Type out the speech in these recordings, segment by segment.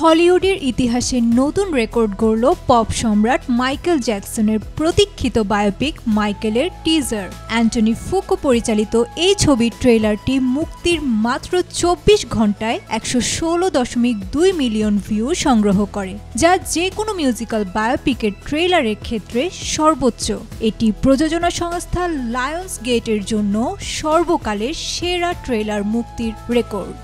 হলিউডের ইতিহাসে নতুন রেকর্ড গড়ল পপ সম্রাট মাইকেল জ্যাকসনের প্রতীক্ষিত বায়োপিক মাইকেলের টিজার। অ্যান্টনি ফুকো পরিচালিত এই ছবির ট্রেলারটি মুক্তির মাত্র ২৪ ঘন্টায় ১১৬.২ মিলিয়ন ভিউ সংগ্রহ করে, যা যে কোনো মিউজিক্যাল বায়োপিকের ট্রেলারের ক্ষেত্রে সর্বোচ্চ। এটি প্রযোজনা সংস্থা লায়ন্স গেটের জন্য সর্বকালের সেরা ট্রেলার মুক্তির রেকর্ড।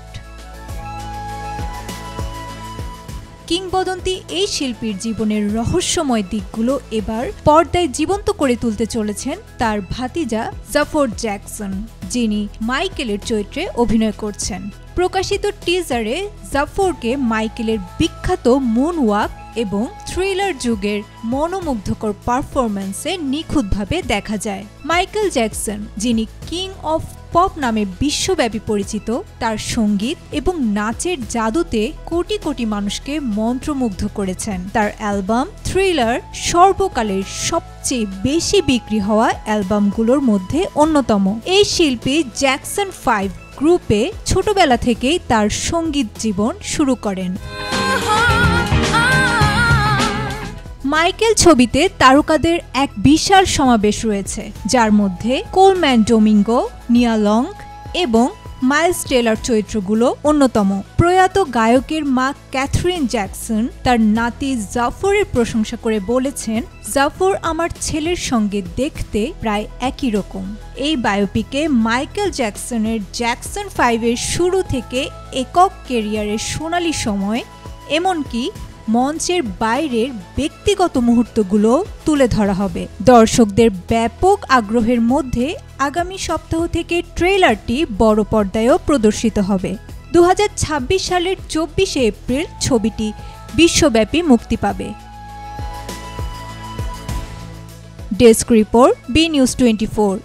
কিংবদন্তি এই শিল্পীর জীবনের রহস্যময় দিকগুলো এবার পর্দায় জীবন্ত করে তুলতে চলেছেন তার ভাতিজা জাফর জ্যাকসন, যিনি মাইকেলের চরিত্রে অভিনয় করছেন। প্রকাশিত টিজারে জাফরকে মাইকেলের বিখ্যাত মুনওয়াক এবং থ্রিলার যুগের মনোমুগ্ধকর পারফরম্যান্সে নিখুঁতভাবে দেখা যায়। মাইকেল জ্যাকসন, যিনি কিং অফ পপ নামে বিশ্বব্যাপী পরিচিত, তার সঙ্গীত এবং নাচের জাদুতে কোটি কোটি মানুষকে মন্ত্রমুগ্ধ করেছেন। তার অ্যালবাম থ্রিলার সর্বকালের সবচেয়ে বেশি বিক্রি হওয়া অ্যালবামগুলোর মধ্যে অন্যতম। এই শিল্পী জ্যাকসন 5 গ্রুপে ছোটবেলা থেকেই তার সঙ্গীত জীবন শুরু করেন। মাইকেল ছবিতে তারকাদের এক বিশাল সমাবেশ রয়েছে, যার মধ্যে কোলম্যান ডোমিঙ্গো, নিয়া লং এবং মাইলস টেলর চরিত্রগুলো অন্যতম। প্রয়াত গায়কের মা ক্যাথরিন জ্যাকসন তার নাতি জাফরের প্রশংসা করে বলেছেন, জাফর আমার ছেলের সঙ্গে দেখতে প্রায় একই রকম। এই বায়োপিকে মাইকেল জ্যাকসনের জ্যাকসন 5-এর শুরু থেকে একক ক্যারিয়ারের সোনালি সময়, এমনকি মঞ্চের বাইরের ব্যক্তিগত মুহূর্তগুলো তুলে ধরা হবে। দর্শকদের ব্যাপক আগ্রহের মধ্যে আগামী সপ্তাহ থেকে ট্রেলারটি বড় পর্দায়ও প্রদর্শিত হবে। ২০২৬ সালের ২৪শে এপ্রিল ছবিটি বিশ্বব্যাপী মুক্তি পাবে। Desk report, B news 24।